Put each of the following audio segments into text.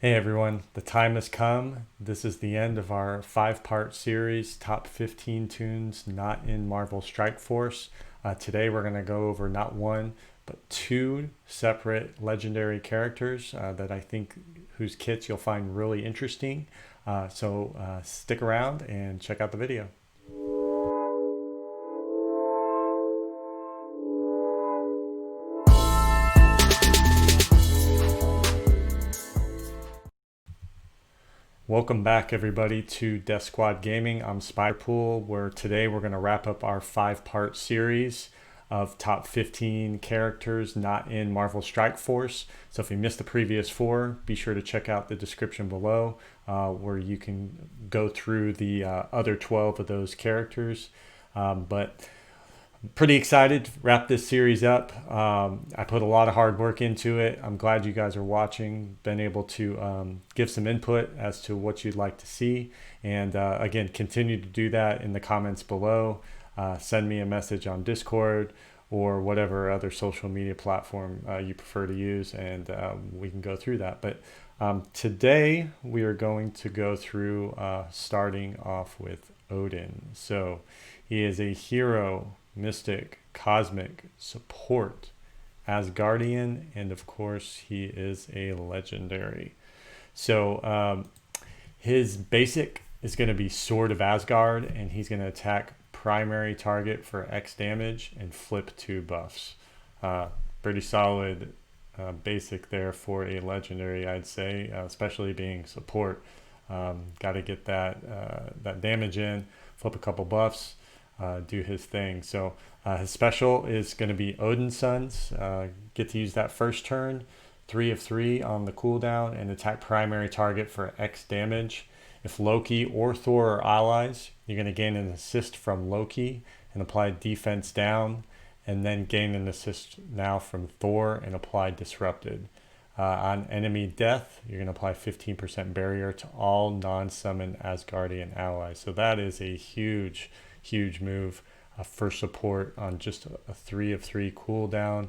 Hey everyone, the time has come. This is the end of our 5-part series, Top 15 Tunes Not in Marvel Strike Force. Today we're going to go over not one, but two separate legendary characters that I think whose kits you'll find really interesting. So stick around and check out the video. Welcome back everybody to DethSquad Gaming. I'm Spiderpool, where today we're going to wrap up our 5-part series of top 15 characters not in Marvel Strike Force. So if you missed the previous 4, be sure to check out the description below where you can go through the other 12 of those characters. But pretty excited to wrap this series up. I put a lot of hard work into it. I'm glad you guys are watching, been able to give some input as to what you'd like to see. And again, continue to do that in the comments below. Send me a message on Discord or whatever other social media platform you prefer to use, and we can go through that. But today we are going to go through starting off with Odin. So he is a hero, mystic, cosmic, support, Asgardian, and of course he is a legendary. So his basic is going to be Sword of Asgard, and he's going to attack primary target for X damage and flip 2 buffs. Pretty solid basic there for a legendary, I'd say, especially being support. Got to get that damage in, flip a couple buffs, do his thing. So his special is going to be Odin Sons. Get to use that first turn, 3 of 3 on the cooldown, and attack primary target for X damage. If Loki or Thor are allies, you're going to gain an assist from Loki and apply defense down, and then gain an assist now from Thor and apply disrupted. On enemy death, you're going to apply 15% barrier to all non-summoned Asgardian allies. So that is a huge move for support on just a 3 of 3 cooldown.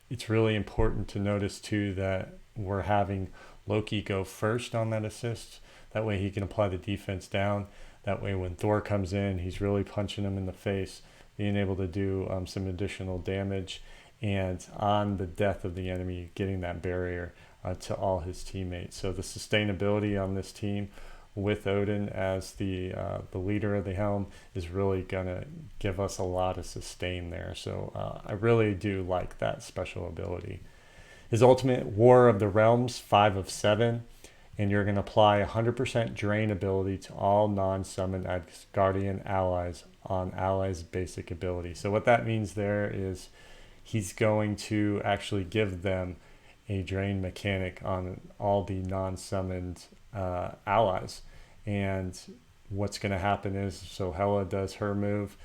It's really important to notice too that we're having Loki go first on that assist. That way he can apply the defense down. That way when Thor comes in, he's really punching him in the face, being able to do some additional damage, and on the death of the enemy, getting that barrier to all his teammates. So the sustainability on this team with Odin as the leader of the helm is really gonna give us a lot of sustain there. So I really do like that special ability. His ultimate, War of the Realms, 5 of 7, and you're going to apply 100% drain ability to all non-summoned Asgardian allies on allies' basic ability. So what that means there is he's going to actually give them a drain mechanic on all the non-summoned allies. And what's going to happen is, so Hela does her move,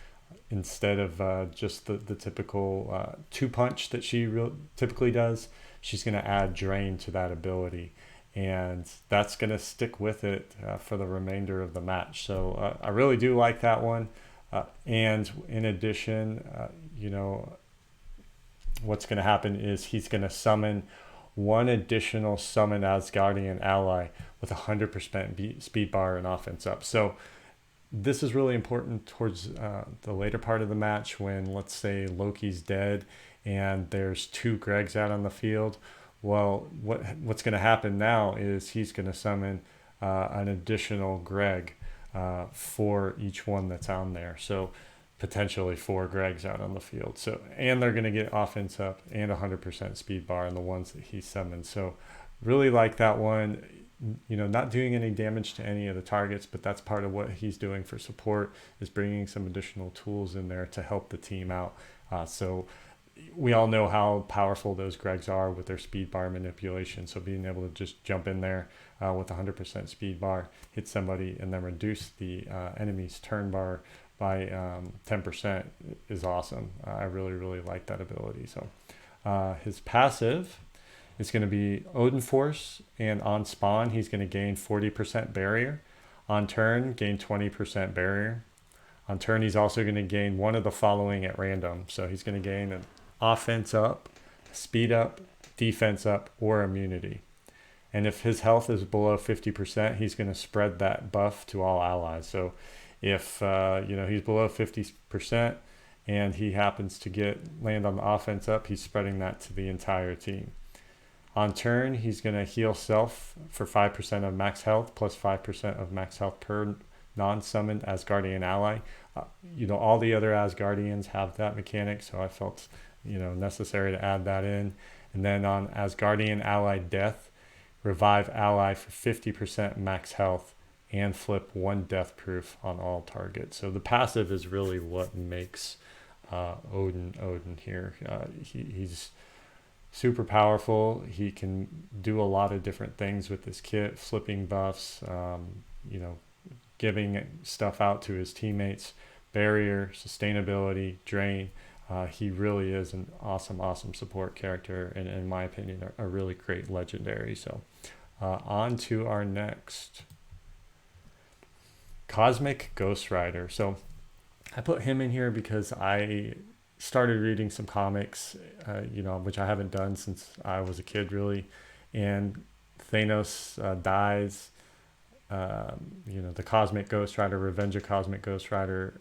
instead of just the typical 2-punch that she typically does, she's going to add drain to that ability, and that's going to stick with it for the remainder of the match. So I really do like that one. And in addition, what's going to happen is he's going to summon one additional summon Asgardian ally with 100% speed bar and offense up. So this is really important towards the later part of the match when, let's say, Loki's dead and there's 2 Gregs out on the field. Well, what's going to happen now is he's going to summon an additional Greg for each one that's on there. So potentially 4 Gregs out on the field. So, and they're going to get offense up and 100% speed bar on the ones that he summons. So really like that one. Not doing any damage to any of the targets, but that's part of what he's doing for support, is bringing some additional tools in there to help the team out. So we all know how powerful those Gregs are with their speed bar manipulation. So being able to just jump in there with 100% speed bar, hit somebody, and then reduce the enemy's turn bar by 10% is awesome. I really like that ability. So his passive is going to be Odin Force, and on spawn he's going to gain 40% barrier. On turn, gain 20% barrier. On turn, he's also going to gain one of the following at random. So he's going to gain an offense up, speed up, defense up, or immunity. And if his health is below 50%, he's going to spread that buff to all allies. So if he's below 50% and he happens to land on the offense up, he's spreading that to the entire team. On turn, he's going to heal self for 5% of max health plus 5% of max health per non-summoned Asgardian ally. All the other Asgardians have that mechanic, so I felt necessary to add that in. And then on Asgardian ally death, revive ally for 50% max health and flip 1 death proof on all targets. So the passive is really what makes Odin here. He's super powerful. He can do a lot of different things with this kit, flipping buffs, giving stuff out to his teammates, barrier, sustainability, drain. He really is an awesome support character, and in my opinion, a really great legendary. So on to our next. Cosmic Ghost Rider. So I put him in here because I started reading some comics, which I haven't done since I was a kid, really. And Thanos dies. The Cosmic Ghost Rider, Revenge of Cosmic Ghost Rider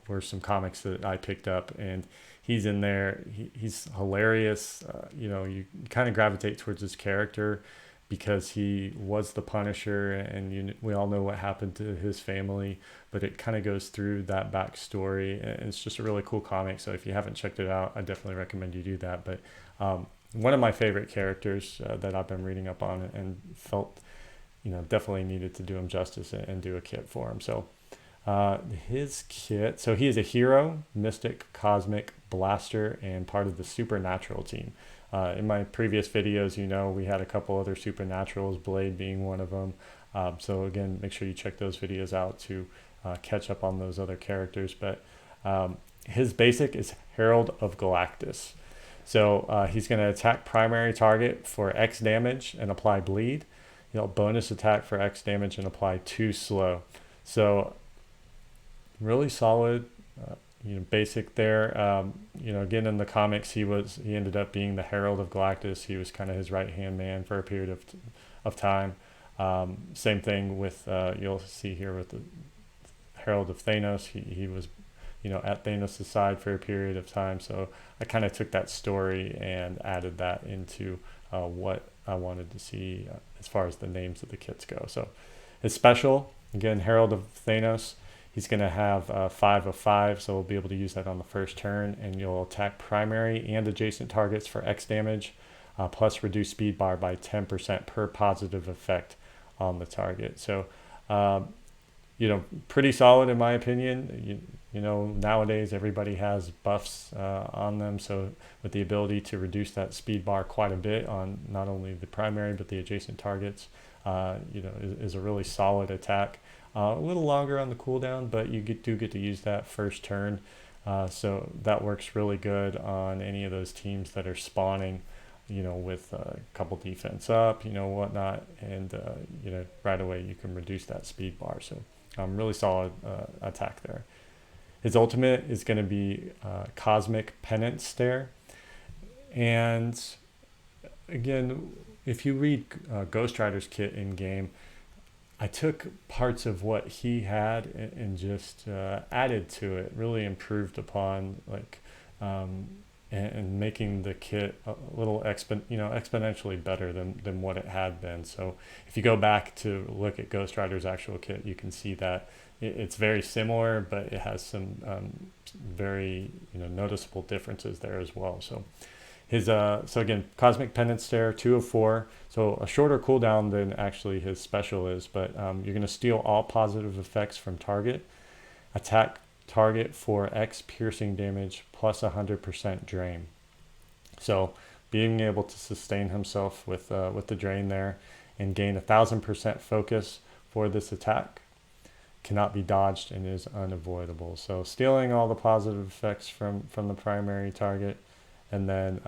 were some comics that I picked up, and he's in there. He's hilarious. You kind of gravitate towards his character because he was the Punisher, and we all know what happened to his family, but it kind of goes through that backstory, and it's just a really cool comic. So if you haven't checked it out, I definitely recommend you do that. But one of my favorite characters that I've been reading up on and felt definitely needed to do him justice and do a kit for him. So his kit, so he is a hero, mystic, cosmic, blaster, and part of the supernatural team. In my previous videos, we had a couple other supernaturals, Blade being one of them. So again, make sure you check those videos out to catch up on those other characters. But his basic is Herald of Galactus. So he's going to attack primary target for X damage and apply bleed. Bonus attack for X damage and apply 2 slow. So really solid. Basic there. Again, in the comics, he ended up being the Herald of Galactus. He was kind of his right-hand man for a period of time. Same thing with, you'll see here with the Herald of Thanos. He was, at Thanos' side for a period of time. So I kind of took that story and added that into what I wanted to see as far as the names of the kits go. So his special, again, Herald of Thanos. He's going to have 5 of 5, so we'll be able to use that on the first turn, and you'll attack primary and adjacent targets for X damage, plus reduce speed bar by 10% per positive effect on the target. So, pretty solid in my opinion. Nowadays everybody has buffs on them, so with the ability to reduce that speed bar quite a bit on not only the primary but the adjacent targets, is a really solid attack. A little longer on the cooldown, but you do get to use that first turn. So that works really good on any of those teams that are spawning, with a couple defense up, whatnot. And, right away you can reduce that speed bar. So really solid attack there. His ultimate is going to be Cosmic Penance Stare. And again, if you read Ghost Rider's kit in game, I took parts of what he had and just added to it, really improved upon, and making the kit a little exponentially better than what it had been. So if you go back to look at Ghost Rider's actual kit, you can see that it's very similar, but it has some very noticeable differences there as well. So his so again, Cosmic Penance Stare, 2 of 4, so a shorter cooldown than actually his special is, but you're going to steal all positive effects from target, attack target for X piercing damage plus 100% drain. So being able to sustain himself with the drain there and gain 1,000% focus for this attack, cannot be dodged and is unavoidable. So stealing all the positive effects from the primary target, and then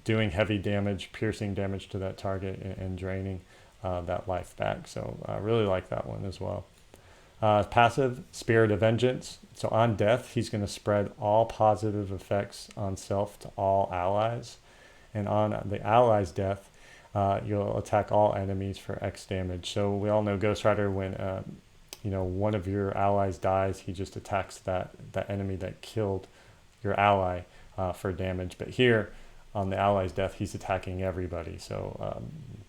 doing heavy damage, piercing damage to that target, and draining that life back. So I really like that one as well. Passive, Spirit of Vengeance. So on death, he's going to spread all positive effects on self to all allies. And on the allies' death, you'll attack all enemies for X damage. So we all know Ghost Rider, when one of your allies dies, he just attacks that enemy that killed your ally for damage. But here, on the ally's death, he's attacking everybody. So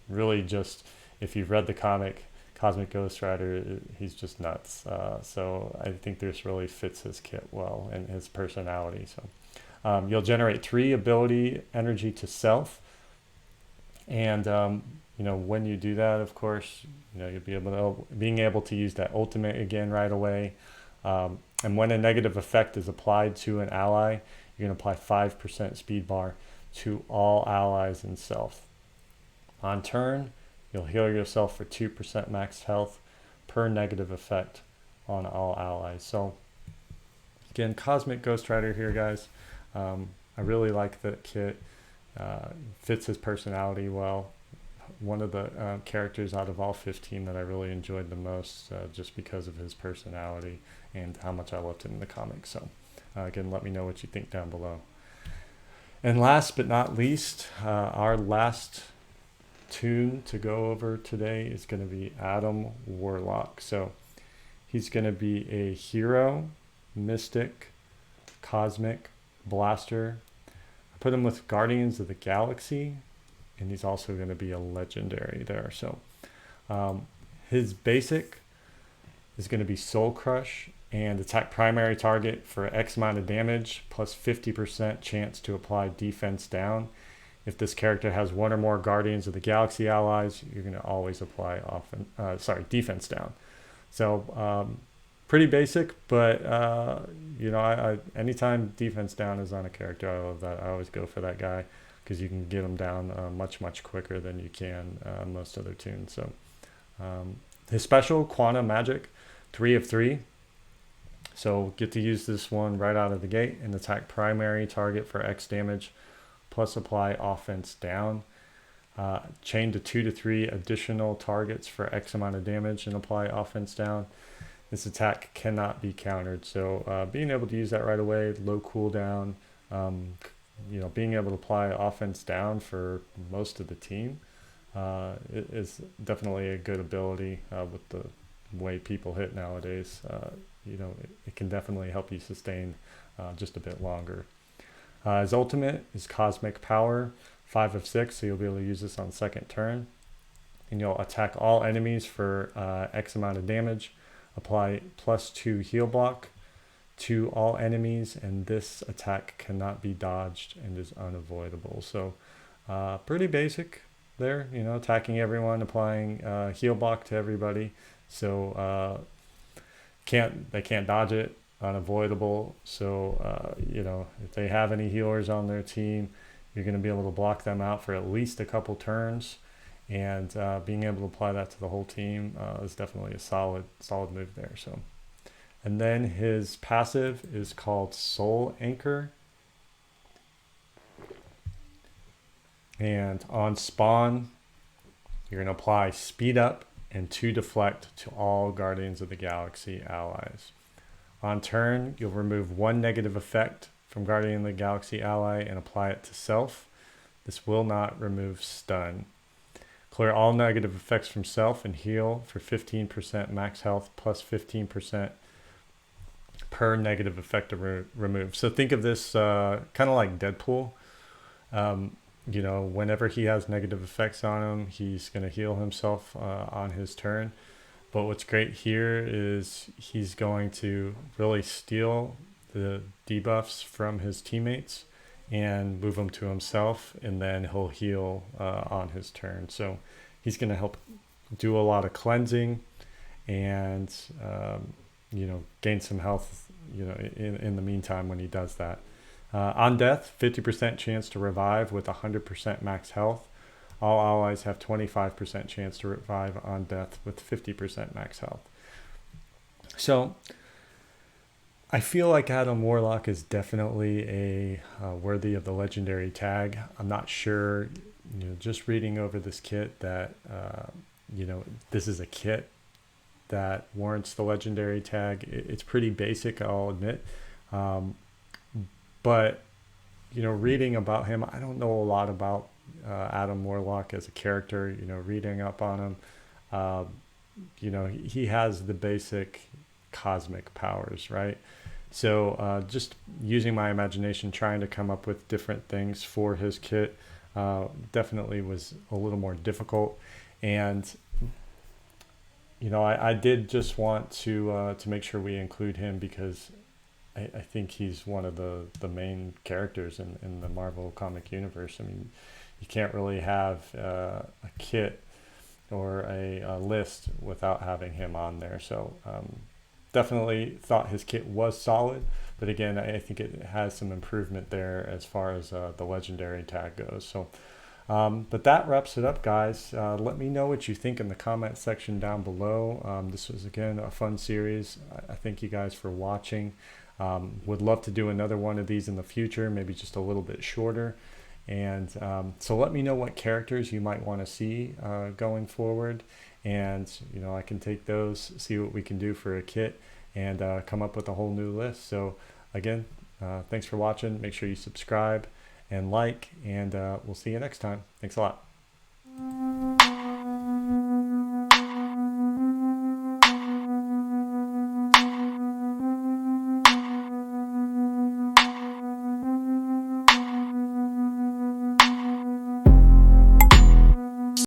really, just if you've read the comic Cosmic Ghost Rider, he's just nuts. So I think this really fits his kit well and his personality. So you'll generate 3 ability energy to self, and when you do that, of course, you'll be being able to use that ultimate again right away. And when a negative effect is applied to an ally, you're going to apply 5% speed bar to all allies and self. On turn, you'll heal yourself for 2% max health per negative effect on all allies. So again, Cosmic Ghost Rider here, guys. I really like the kit. Fits his personality well. One of the characters out of all 15 that I really enjoyed the most, just because of his personality and how much I loved him in the comics. So again, let me know what you think down below. And last but not least, our last toon to go over today is going to be Adam Warlock. So he's going to be a hero, mystic, cosmic, blaster. I put him with Guardians of the Galaxy, and he's also going to be a legendary there. So his basic is going to be Soul Crush and attack primary target for X amount of damage plus 50% chance to apply defense down. If this character has 1 or more Guardians of the Galaxy allies, you're going to always apply defense down. So pretty basic, but anytime defense down is on a character, I love that. I always go for that guy because you can get them down much quicker than you can most other toons. So his special, Quantum Magic, 3 of 3. So get to use this one right out of the gate and attack primary target for X damage plus apply offense down. Chain to 2 to 3 additional targets for X amount of damage and apply offense down. This attack cannot be countered. So being able to use that right away, low cooldown, being able to apply offense down for most of the team is definitely a good ability with the way people hit nowadays. It can definitely help you sustain just a bit longer. His ultimate is Cosmic Power, 5 of 6, so you'll be able to use this on second turn. And you'll attack all enemies for X amount of damage, apply +2 heal block to all enemies, and this attack cannot be dodged and is unavoidable. So pretty basic there, attacking everyone, applying heal block to everybody. So they can't dodge it, unavoidable. So if they have any healers on their team, you're going to be able to block them out for at least a couple turns, and being able to apply that to the whole team is definitely a solid move there. So, and then his passive is called Soul Anchor, and on spawn you're going to apply speed up and 2 deflect to all Guardians of the Galaxy allies. On turn, you'll remove 1 negative effect from Guardian of the Galaxy ally and apply it to self. This will not remove stun. Clear all negative effects from self and heal for 15% max health plus 15% per negative effect removed. So think of this kind of like Deadpool. Whenever he has negative effects on him, he's going to heal himself on his turn. But what's great here is he's going to really steal the debuffs from his teammates and move them to himself, and then he'll heal on his turn. So he's going to help do a lot of cleansing and gain some health in the meantime when he does that. On death, 50% chance to revive with 100% max health. All allies have 25% chance to revive on death with 50% max health. So I feel like Adam Warlock is definitely a worthy of the legendary tag. I'm not sure, just reading over this kit that, this is a kit that warrants the legendary tag. It's pretty basic, I'll admit. But reading about him, I don't know a lot about Adam Warlock as a character, reading up on him. He has the basic cosmic powers, right? So just using my imagination, trying to come up with different things for his kit definitely was a little more difficult. And I did just want to make sure we include him because I think he's one of the main characters in the Marvel comic universe. I mean, you can't really have a kit or a list without having him on there. So definitely thought his kit was solid, but again, I think it has some improvement there as far as the legendary tag goes. So but that wraps it up, guys. Let me know what you think in the comment section down below. This was, again, a fun series. I thank you guys for watching. Would love to do another one of these in the future, maybe just a little bit shorter. And so let me know what characters you might want to see going forward. And, I can take those, see what we can do for a kit, and come up with a whole new list. So, again, thanks for watching. Make sure you subscribe and like, and we'll see you next time. Thanks a lot.